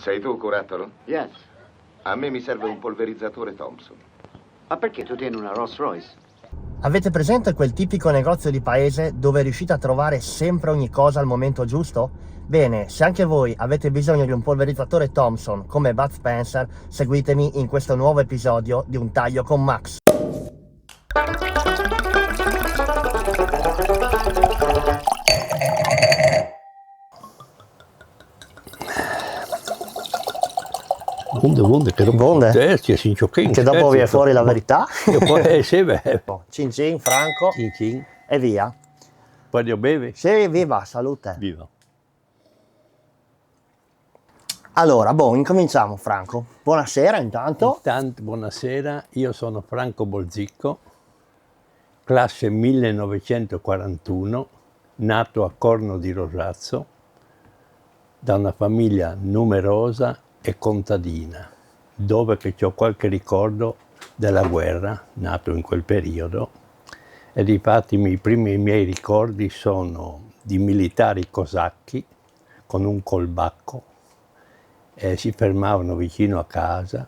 Sei tu, curattolo? Yes. A me mi serve un polverizzatore Thompson. Ma perché tu tieni una Rolls Royce? Avete presente quel tipico negozio di paese dove riuscite a trovare sempre ogni cosa al momento giusto? Bene, se anche voi avete bisogno di un polverizzatore Thompson come Bud Spencer, seguitemi in questo nuovo episodio di Un Taglio con Max. Wonder, che Wonder? Che dopo viene fuori la verità. Sì, beh. Cin cin, Franco. Cin cin. E via. Poi lo bevi? Sì, viva, salute. Viva. Allora, incominciamo Franco. Buonasera intanto. Buonasera, io sono Franco Bolzicco, classe 1941, nato a Corno di Rosazzo, da una famiglia numerosa e contadina, dove che ho qualche ricordo della guerra, nato in quel periodo, e difatti i primi miei ricordi sono di militari cosacchi con un colbacco, e si fermavano vicino a casa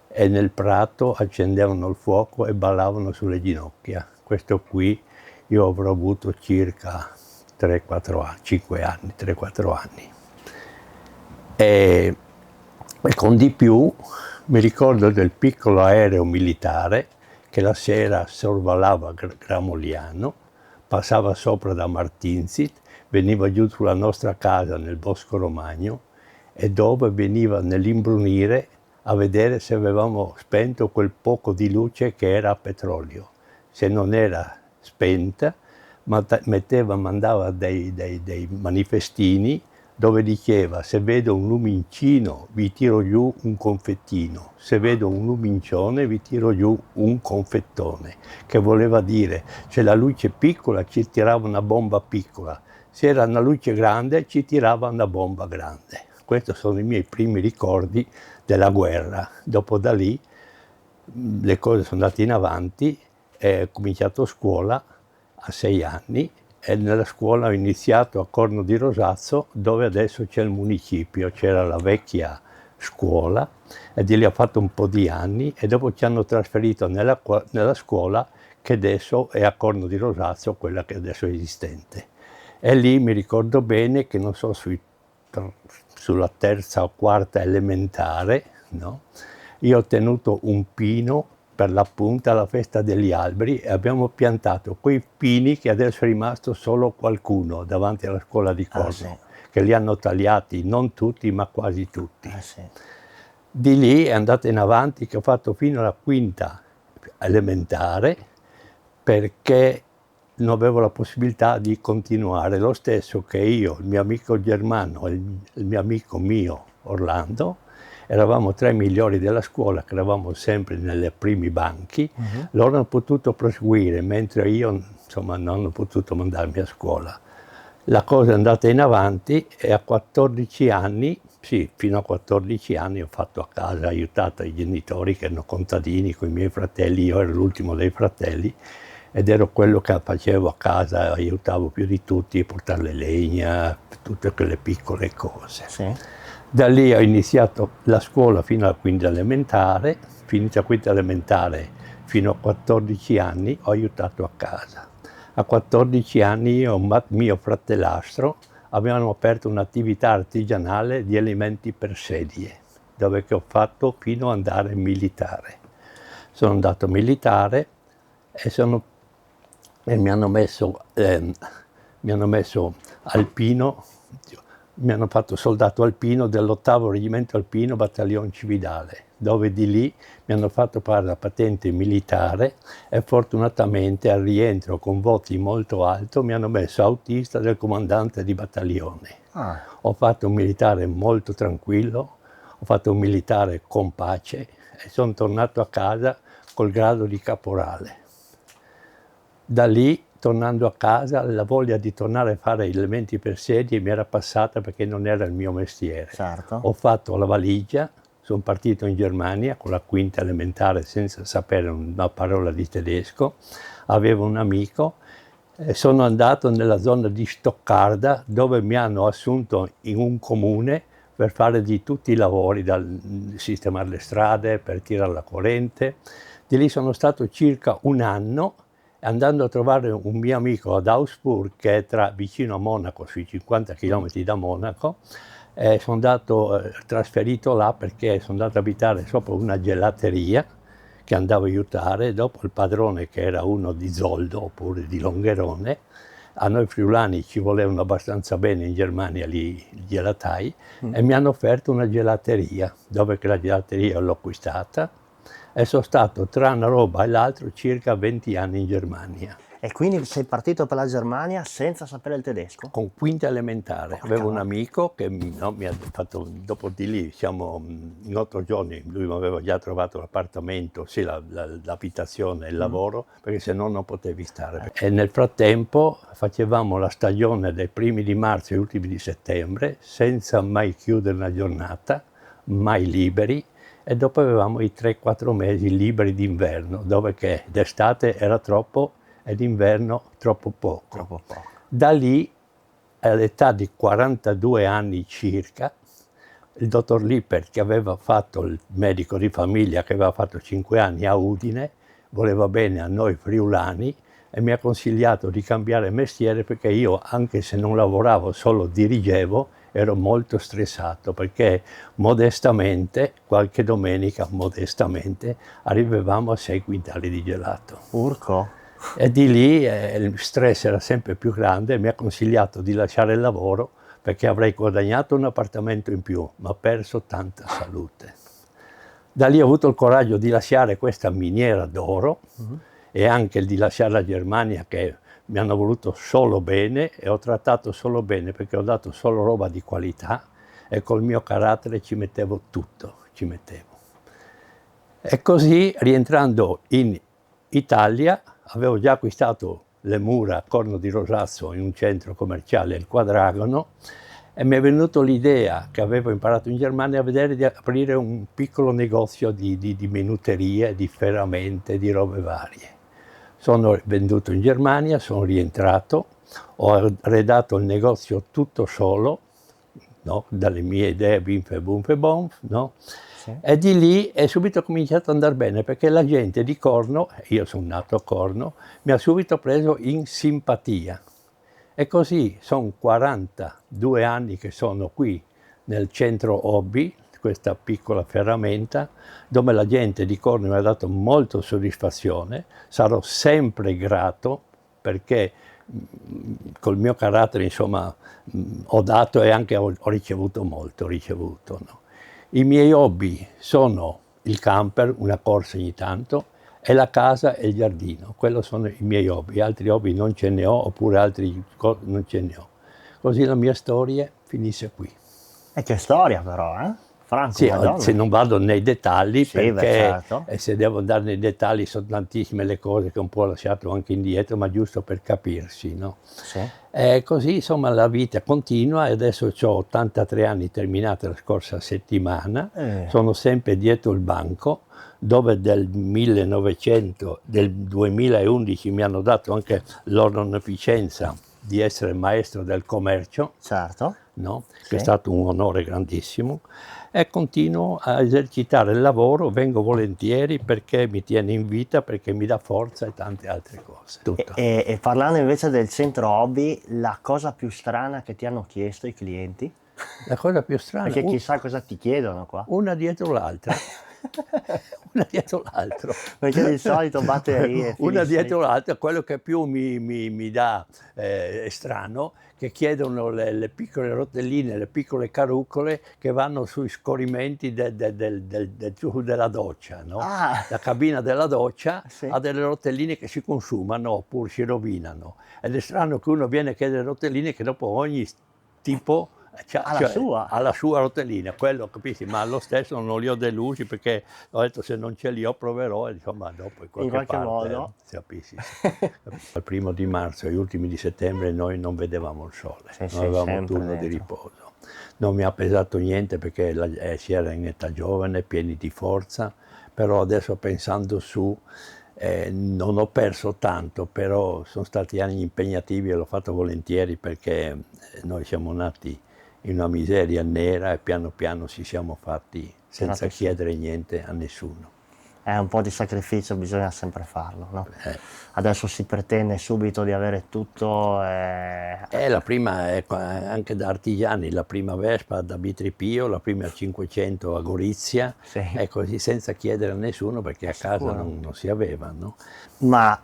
e nel prato accendevano il fuoco e ballavano sulle ginocchia. Questo qui io avrò avuto circa 3-4 anni, 5 anni, 3-4 anni. E con di più mi ricordo del piccolo aereo militare che la sera sorvolava Gramogliano, passava sopra da Martinzit, veniva giù sulla nostra casa nel Bosco Romagno e dove veniva nell'imbrunire a vedere se avevamo spento quel poco di luce che era a petrolio. Se non era spenta, mandava dei manifestini dove diceva: se vedo un lumincino vi tiro giù un confettino, se vedo un lumincione vi tiro giù un confettone, che voleva dire se la luce piccola ci tirava una bomba piccola, se era una luce grande ci tirava una bomba grande. Questi sono i miei primi ricordi della guerra. Dopo da lì le cose sono andate in avanti e ho cominciato scuola a 6 anni e nella scuola ho iniziato a Corno di Rosazzo, dove adesso c'è il municipio, c'era la vecchia scuola e di lì ho fatto un po' di anni e dopo ci hanno trasferito nella scuola che adesso è a Corno di Rosazzo, quella che adesso è esistente. E lì mi ricordo bene che non so sulla terza o quarta elementare, no? Io ho tenuto un pino per l'appunto alla festa degli alberi e abbiamo piantato quei pini che adesso è rimasto solo qualcuno davanti alla scuola di Corno, sì. che li hanno tagliati, non tutti ma quasi tutti. Sì. Di lì è andata in avanti che ho fatto fino alla quinta elementare perché non avevo la possibilità di continuare, lo stesso che io, il mio amico Germano e il mio amico mio Orlando, eravamo 3 migliori della scuola, che eravamo sempre nei primi banchi, loro hanno potuto proseguire, mentre io insomma non ho potuto mandarmi a scuola. La cosa è andata in avanti e a 14 anni, sì, fino a 14 anni ho fatto a casa, aiutato i genitori che erano contadini con i miei fratelli, io ero l'ultimo dei fratelli, ed ero quello che facevo a casa, aiutavo più di tutti a portare le legna, tutte quelle piccole cose. Sì. Da lì ho iniziato la scuola fino alla quinta elementare, finita la quinta elementare fino a 14 anni ho aiutato a casa. A 14 anni io e mio fratellastro avevamo aperto un'attività artigianale di alimenti per sedie, dove che ho fatto fino ad andare militare. Sono andato militare e mi hanno messo alpino, mi hanno fatto soldato alpino dell'8° reggimento alpino battaglione Cividale, dove di lì mi hanno fatto fare la patente militare e fortunatamente al rientro con voti molto alto mi hanno messo autista del comandante di battaglione. Ho fatto un militare molto tranquillo, ho fatto un militare con pace e sono tornato a casa col grado di caporale. Da lì, tornando a casa, la voglia di tornare a fare gli elementi per sedie mi era passata perché non era il mio mestiere. Certo. Ho fatto la valigia, sono partito in Germania con la quinta elementare senza sapere una parola di tedesco, avevo un amico e sono andato nella zona di Stoccarda dove mi hanno assunto in un comune per fare di tutti i lavori, dal sistemare le strade, per tirare la corrente. Di lì sono stato circa un anno, andando a trovare un mio amico ad Augsburg, che è vicino a Monaco, sui 50 km da Monaco. Sono andato trasferito là perché sono andato ad abitare sopra una gelateria che andavo a aiutare. Dopo il padrone, che era uno di Zoldo oppure di Longherone, a noi friulani ci volevano abbastanza bene in Germania lì i gelatai, e mi hanno offerto una gelateria, dove che la gelateria l'ho acquistata, e sono stato tra una roba e l'altro circa 20 anni in Germania. E quindi sei partito per la Germania senza sapere il tedesco? Con quinta elementare. Porca Avevo un vacca. amico che mi ha fatto, dopo di lì, siamo in 8 giorni, lui mi aveva già trovato l'appartamento, sì, l'abitazione, il lavoro, perché se no non potevi stare. E nel frattempo facevamo la stagione dai primi di marzo agli ultimi di settembre, senza mai chiudere una giornata, mai liberi, e dopo avevamo i 3-4 mesi liberi d'inverno, dove che d'estate era troppo e d'inverno troppo poco. Troppo poco. Da lì, all'età di 42 anni circa, il dottor Lippert, che aveva fatto il medico di famiglia, che aveva fatto 5 anni a Udine, voleva bene a noi friulani e mi ha consigliato di cambiare mestiere, perché io, anche se non lavoravo, solo dirigevo, ero molto stressato, perché modestamente, qualche domenica, modestamente, arrivavamo a 6 quintali di gelato. Urco? E di lì il stress era sempre più grande, e mi ha consigliato di lasciare il lavoro perché avrei guadagnato un appartamento in più, ma perso tanta salute. Da lì ho avuto il coraggio di lasciare questa miniera d'oro e anche di lasciare la Germania, che mi hanno voluto solo bene e ho trattato solo bene, perché ho dato solo roba di qualità e col mio carattere ci mettevo tutto, ci mettevo. E così, rientrando in Italia, avevo già acquistato le mura a Corno di Rosazzo in un centro commerciale, il Quadragono, e mi è venuto l'idea, che avevo imparato in Germania, a vedere di aprire un piccolo negozio di minuterie, di ferramente, di robe varie. Sono venduto in Germania, sono rientrato, ho arredato il negozio tutto solo, no? Dalle mie idee, binfe, bunfe, bonf, no? Sì. E di lì è subito cominciato ad andare bene, perché la gente di Corno, io sono nato a Corno, mi ha subito preso in simpatia. E così sono 42 anni che sono qui nel centro hobby, questa piccola ferramenta, dove la gente di Corno mi ha dato molta soddisfazione. Sarò sempre grato, perché col mio carattere, insomma, ho dato e anche ho ricevuto molto, no? I miei hobby sono il camper, una corsa ogni tanto, e la casa e il giardino. Quello sono i miei hobby. Altri hobby non ce ne ho, oppure altri non ce ne ho. Così la mia storia finisce qui. E che storia però, eh? Franco, Sì, Madonna. se non vado nei dettagli, Sì, beh, perché certo. se devo andare nei dettagli sono tantissime le cose che un po' ho lasciato anche indietro, ma giusto per capirsi, no? Sì. E così, insomma, la vita continua, e adesso ho 83 anni terminati la scorsa settimana, sono sempre dietro il banco, dove del 2011 mi hanno dato anche l'onorificenza di essere maestro del commercio, Certo. no? Che Sì. è stato un onore grandissimo, e continuo a esercitare il lavoro, vengo volentieri perché mi tiene in vita, perché mi dà forza e tante altre cose. Tutto. E parlando invece del centro hobby, la cosa più strana che ti hanno chiesto i clienti? La cosa più strana, Perché chissà cosa ti chiedono qua. una dietro l'altra, una dietro l'altra. Perché di solito batterie, Una fili dietro l'altra. Quello che più mi dà è strano, che chiedono le piccole rotelline, le piccole caruccole che vanno sui scorrimenti del tubo della doccia, no? Ah. La cabina della doccia Sì. ha delle rotelline che si consumano oppure si rovinano, ed è strano che uno viene a chiedere rotelline che dopo ogni tipo ha la sua rotellina, quello, capisci? Ma lo stesso non li ho delusi, perché ho detto se non ce li ho proverò, e insomma dopo in qualche qualche parte, modo. capisci? Al 1° marzo e gli ultimi di settembre noi non vedevamo il sole, Sì, sì, non avevamo sempre turno di dentro. riposo. Non mi ha pesato niente, perché si era in età giovane, pieni di forza, però adesso pensando su, non ho perso tanto, però sono stati anni impegnativi e l'ho fatto volentieri, perché noi siamo nati in una miseria nera e piano piano ci siamo fatti senza Tirate su. chiedere niente a nessuno. Un po' di sacrificio bisogna sempre farlo, no? Eh. Adesso si pretende subito di avere tutto. La prima, anche da artigiani, la prima Vespa da Bitripio, la prima 500 a Gorizia, Sì. è così senza chiedere a nessuno perché a casa Sicuro. non si aveva, no? Ma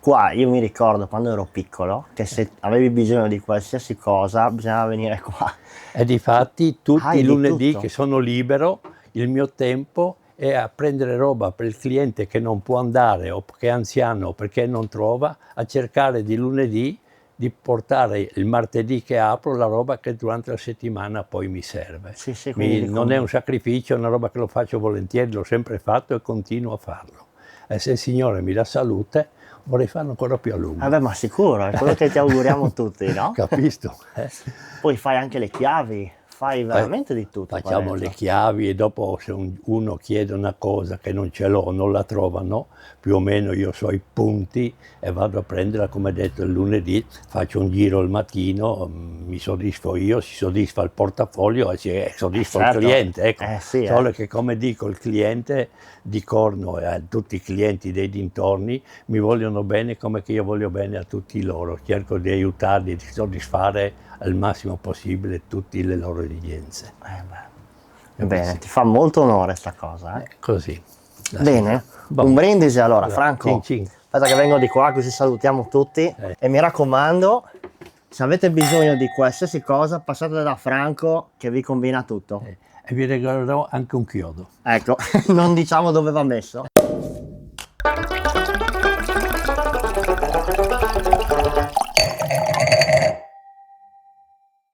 qua io mi ricordo quando ero piccolo che se avevi bisogno di qualsiasi cosa bisognava venire qua. E difatti tutti Hai i di lunedì tutto. che sono libero, il mio tempo è a prendere roba per il cliente che non può andare o che è anziano o perché non trova, a cercare di lunedì di portare il martedì che apro la roba che durante la settimana poi mi serve. Sì, sì, quindi Non è un sacrificio, è una roba che lo faccio volentieri, l'ho sempre fatto e continuo a farlo. E se il Signore mi dà salute, vorrei farlo ancora più a lungo. Vabbè, ma sicuro, è quello che ti auguriamo tutti, no? Capisco? Poi fai anche le chiavi, fai veramente di tutto. qua Facciamo dentro. le chiavi e dopo se uno chiede una cosa che non ce l'ho, non la trovano, più o meno io so i punti e vado a prenderla, come detto, il lunedì, faccio un giro il mattino, mi soddisfo io, si soddisfa il portafoglio e si soddisfa Certo. il cliente. Ecco. Sì, Solo che, come dico, il cliente di Corno e a tutti i clienti dei dintorni mi vogliono bene come che io voglio bene a tutti loro, cerco di aiutarli, di soddisfare al massimo possibile tutte le loro esigenze. Bene, ti fa molto onore sta cosa. Così. Bene, Boh. un brindisi allora, Allora, Franco. cin cin. Aspetta che vengo di qua così salutiamo tutti. E mi raccomando, se avete bisogno di qualsiasi cosa, passate da Franco che vi combina tutto. E vi regalerò anche un chiodo. Ecco, non diciamo dove va messo.